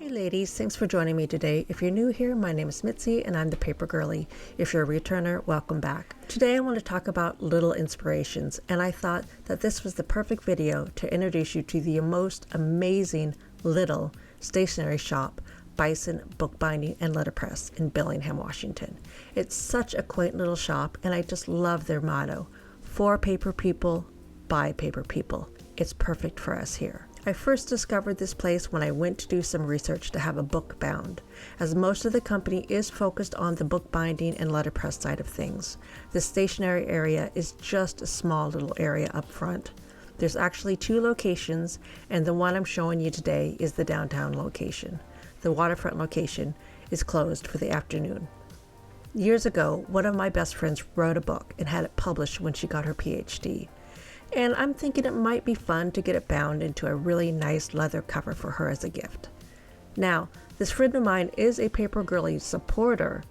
Hey ladies, thanks for joining me today. If you're new here, my name is Mitzi and I'm the Papergirly. If you're a returner, welcome back. Today I want to talk about little inspirations, and I thought that this was the perfect video to introduce you to the most amazing little stationery shop, Bison Bookbinding and Letterpress in Bellingham, Washington. It's such a quaint little shop, and I just love their motto, for paper people, by paper people. It's perfect for us here. I first discovered this place when I went to do some research to have a book bound, as most of the company is focused on the bookbinding and letterpress side of things. The stationery area is just a small little area up front. There's actually 2 locations, and the one I'm showing you today is the downtown location. The waterfront location is closed for the afternoon. Years ago, one of my best friends wrote a book and had it published when she got her PhD. And I'm thinking it might be fun to get it bound into a really nice leather cover for her as a gift. Now, this friend of mine is a Papergirly supporter,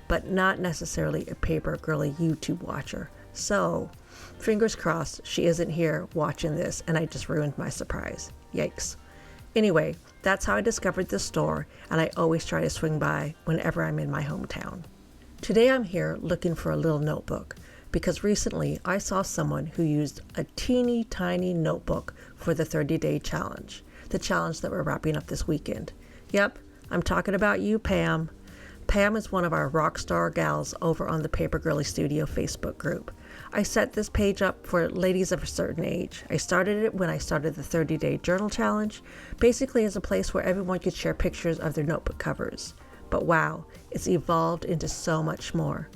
but not necessarily a Papergirly YouTube watcher. So, fingers crossed she isn't here watching this and I just ruined my surprise. Yikes. Anyway, that's how I discovered this store, and I always try to swing by whenever I'm in my hometown. Today I'm here looking for a little notebook, because recently I saw someone who used a teeny tiny notebook for the 30-day challenge, the challenge that we're wrapping up this weekend. Yep, I'm talking about you, Pam. Pam is one of our rock star gals over on the Papergirly Studio Facebook group. I set this page up for ladies of a certain age. I started it when I started the 30-day journal challenge, basically as a place where everyone could share pictures of their notebook covers. But wow, it's evolved into so much more.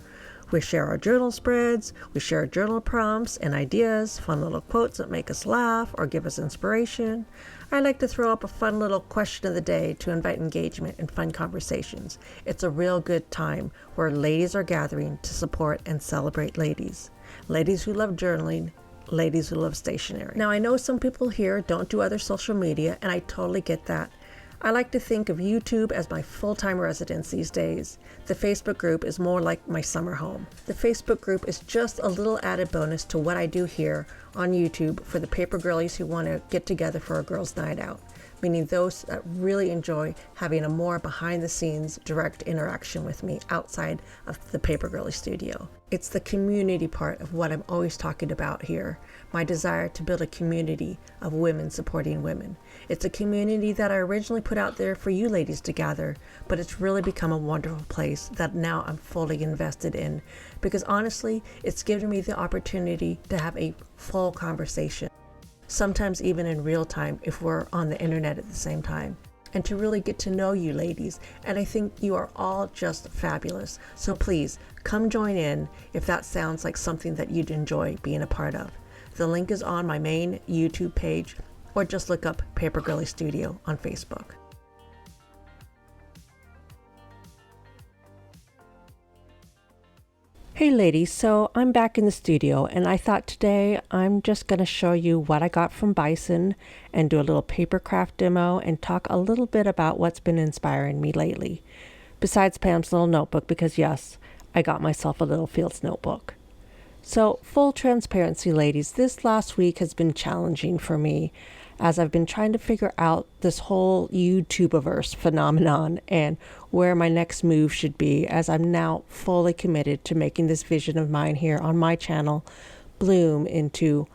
We share our journal spreads, we share journal prompts and ideas, fun little quotes that make us laugh or give us inspiration. I like to throw up a fun little question of the day to invite engagement and fun conversations. It's a real good time where ladies are gathering to support and celebrate ladies. Ladies who love journaling, ladies who love stationery. Now I know some people here don't do other social media, and I totally get that. I like to think of YouTube as my full-time residence these days. The Facebook group is more like my summer home. The Facebook group is just a little added bonus to what I do here on YouTube for the paper girlies who want to get together for a girls' night out, meaning those that really enjoy having a more behind-the-scenes direct interaction with me outside of the Papergirly studio. It's the community part of what I'm always talking about here, my desire to build a community of women supporting women. It's a community that I originally put out there for you ladies to gather, but it's really become a wonderful place that now I'm fully invested in, because honestly, it's given me the opportunity to have a full conversation, sometimes even in real time if we're on the internet at the same time, and to really get to know you ladies. And I think you are all just fabulous. So please come join in if that sounds like something that you'd enjoy being a part of. The link is on my main YouTube page, or just look up Papergirly Studio on Facebook. Hey ladies, so I'm back in the studio, and I thought today I'm just going to show you what I got from Bison and do a little Papercraft demo and talk a little bit about what's been inspiring me lately. Besides Pam's little notebook, because yes, I got myself a little Fields notebook. So full transparency ladies, this last week has been challenging for me as I've been trying to figure out this whole YouTubeverse phenomenon and where my next move should be, as I'm now fully committed to making this vision of mine here on my channel bloom into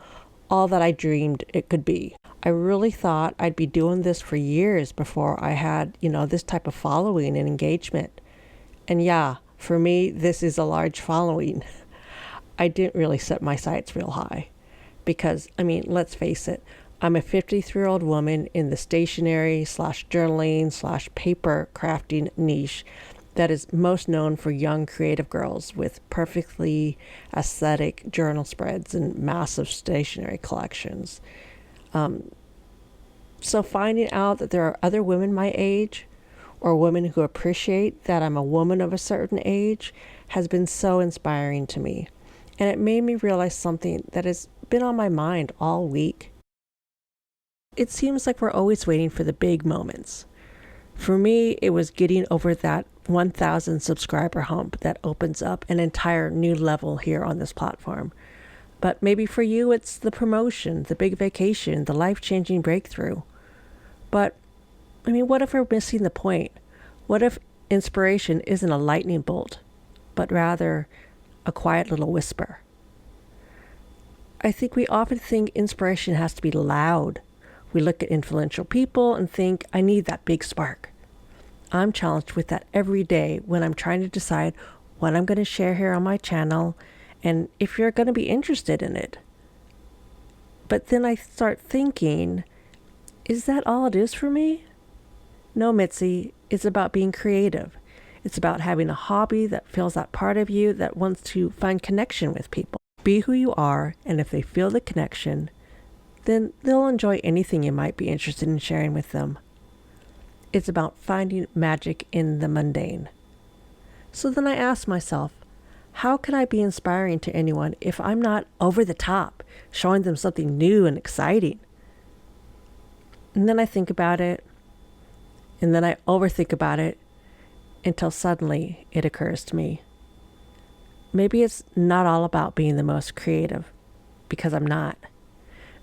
all that I dreamed it could be. I really thought I'd be doing this for years before I had, this type of following and engagement. And yeah, for me, this is a large following. I didn't really set my sights real high because, let's face it, I'm a 53-year-old woman in the stationery / journaling / paper crafting niche that is most known for young creative girls with perfectly aesthetic journal spreads and massive stationery collections. So finding out that there are other women my age, or women who appreciate that I'm a woman of a certain age, has been so inspiring to me. And it made me realize something that has been on my mind all week. It seems like we're always waiting for the big moments. For me, it was getting over that 1,000 subscriber hump that opens up an entire new level here on this platform. But maybe for you, it's the promotion, the big vacation, the life-changing breakthrough. But I mean, what if we're missing the point? What if inspiration isn't a lightning bolt, but rather a quiet little whisper? I think we often think inspiration has to be loud. We look at influential people and think, I need that big spark. I'm challenged with that every day when I'm trying to decide what I'm going to share here on my channel and if you're going to be interested in it. But then I start thinking, is that all it is for me? No, Mitzi, it's about being creative. It's about having a hobby that fills that part of you that wants to find connection with people. Be who you are, and if they feel the connection, then they'll enjoy anything you might be interested in sharing with them. It's about finding magic in the mundane. So then I ask myself, how can I be inspiring to anyone if I'm not over the top, showing them something new and exciting? And then I think about it, and then I overthink about it until suddenly it occurs to me. Maybe it's not all about being the most creative, because I'm not.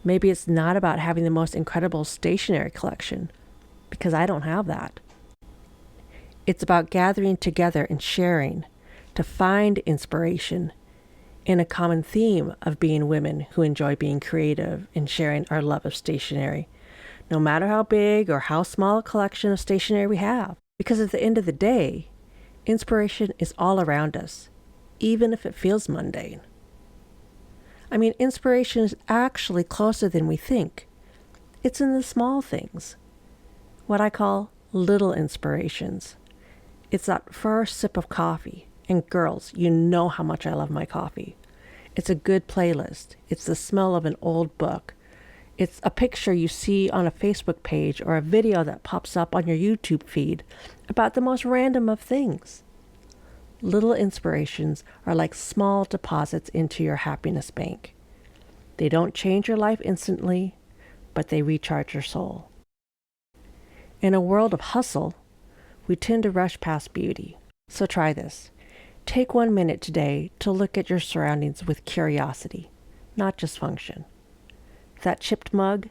Maybe it's not about having the most incredible stationery collection, because I don't have that. It's about gathering together and sharing to find inspiration in a common theme of being women who enjoy being creative and sharing our love of stationery, no matter how big or how small a collection of stationery we have. Because at the end of the day, inspiration is all around us, even if it feels mundane. I mean, inspiration is actually closer than we think. It's in the small things, what I call little inspirations. It's that first sip of coffee. And girls, you know how much I love my coffee. It's a good playlist. It's the smell of an old book. It's a picture you see on a Facebook page or a video that pops up on your YouTube feed about the most random of things. Little inspirations are like small deposits into your happiness bank. They don't change your life instantly, but they recharge your soul. In a world of hustle, we tend to rush past beauty. So try this. Take 1 minute today to look at your surroundings with curiosity, not just function. That chipped mug,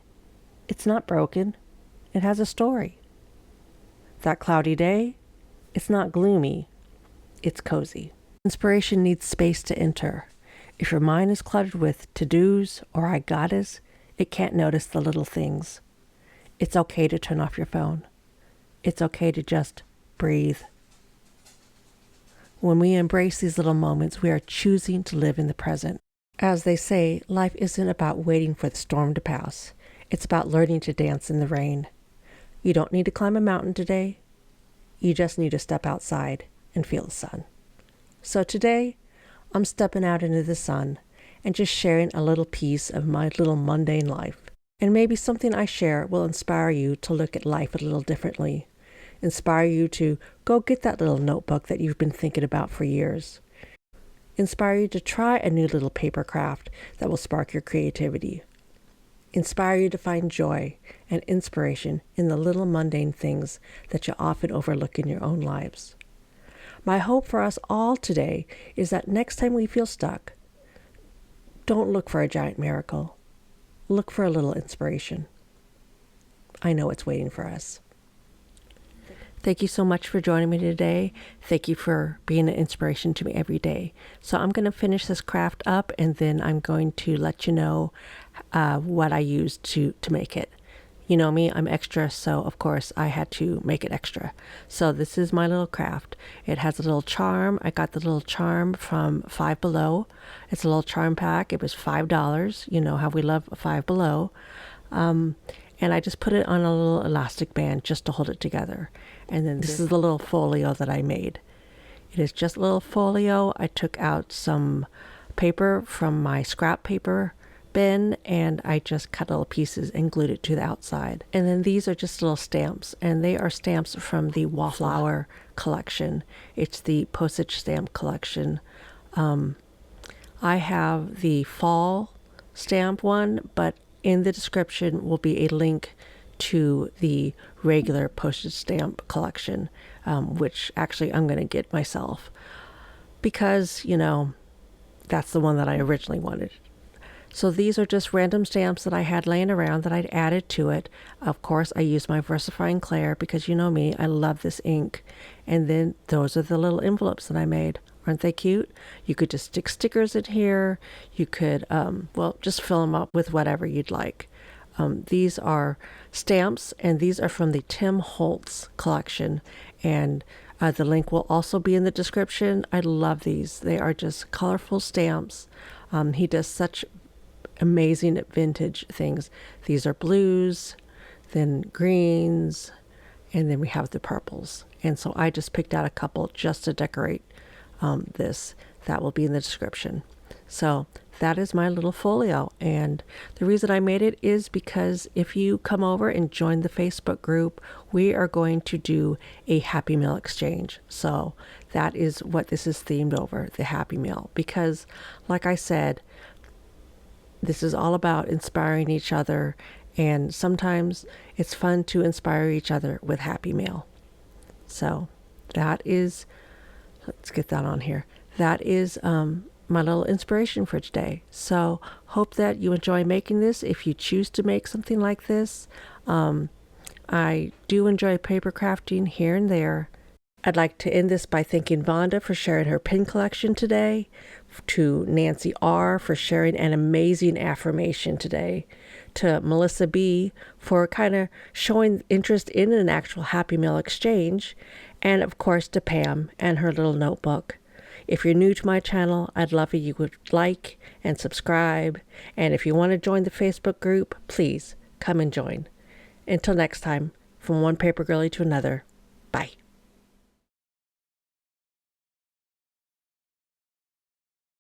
it's not broken. It has a story. That cloudy day, it's not gloomy. It's cozy. Inspiration needs space to enter. If your mind is cluttered with to-dos or I gottas, it can't notice the little things. It's okay to turn off your phone. It's okay to just breathe. When we embrace these little moments, we are choosing to live in the present. As they say, life isn't about waiting for the storm to pass. It's about learning to dance in the rain. You don't need to climb a mountain today. You just need to step outside and feel the sun. So today, I'm stepping out into the sun and just sharing a little piece of my little mundane life. And maybe something I share will inspire you to look at life a little differently. Inspire you to go get that little notebook that you've been thinking about for years. Inspire you to try a new little paper craft that will spark your creativity. Inspire you to find joy and inspiration in the little mundane things that you often overlook in your own lives. My hope for us all today is that next time we feel stuck, don't look for a giant miracle. Look for a little inspiration. I know it's waiting for us. Thank you so much for joining me today. Thank you for being an inspiration to me every day. So I'm going to finish this craft up and then I'm going to let you know what I used to make it. You know me, I'm extra, so of course I had to make it extra. So this is my little craft. It has a little charm. I got the little charm from Five Below. It's a little charm pack. It was $5. You know how we love Five Below. And I just put it on a little elastic band just to hold it together. And then this is the little folio that I made. It is just a little folio. I took out some paper from my scrap paper bin and I just cut little pieces and glued it to the outside. And then these are just little stamps, and they are stamps from the Waffle collection. It's the Postage stamp collection. I have the fall stamp one, but in the description will be a link to the regular postage stamp collection, which actually I'm going to get myself because, you know, that's the one that I originally wanted. So these are just random stamps that I had laying around that I'd added to it. Of course, I used my VersaFine Clair because you know me, I love this ink. And then those are the little envelopes that I made. Aren't they cute? You could just stick stickers in here. You could, well, just fill them up with whatever you'd like. These are stamps, and these are from the Tim Holtz collection. And the link will also be in the description. I love these. They are just colorful stamps. He does such amazing vintage things. These are blues, then greens, and then we have the purples. And so I just picked out a couple just to decorate this. That will be in the description. So that is my little folio, and the reason I made it is because if you come over and join the Facebook group, we are going to do a Happy Meal exchange. So that is what this is themed over, the Happy Meal, because like I said, this is all about inspiring each other, and sometimes it's fun to inspire each other with Happy Meal. So that is, let's get that on here. That is my little inspiration for today. So hope that you enjoy making this if you choose to make something like this. I do enjoy paper crafting here and there. I'd like to end this by thanking Vonda for sharing her pin collection today, to Nancy R. for sharing an amazing affirmation today, to Melissa B. for kind of showing interest in an actual Happy Meal exchange, and of course to Pam and her little notebook. If you're new to my channel, I'd love if you would like and subscribe, and if you want to join the Facebook group, please come and join. Until next time, from one paper girly to another, bye.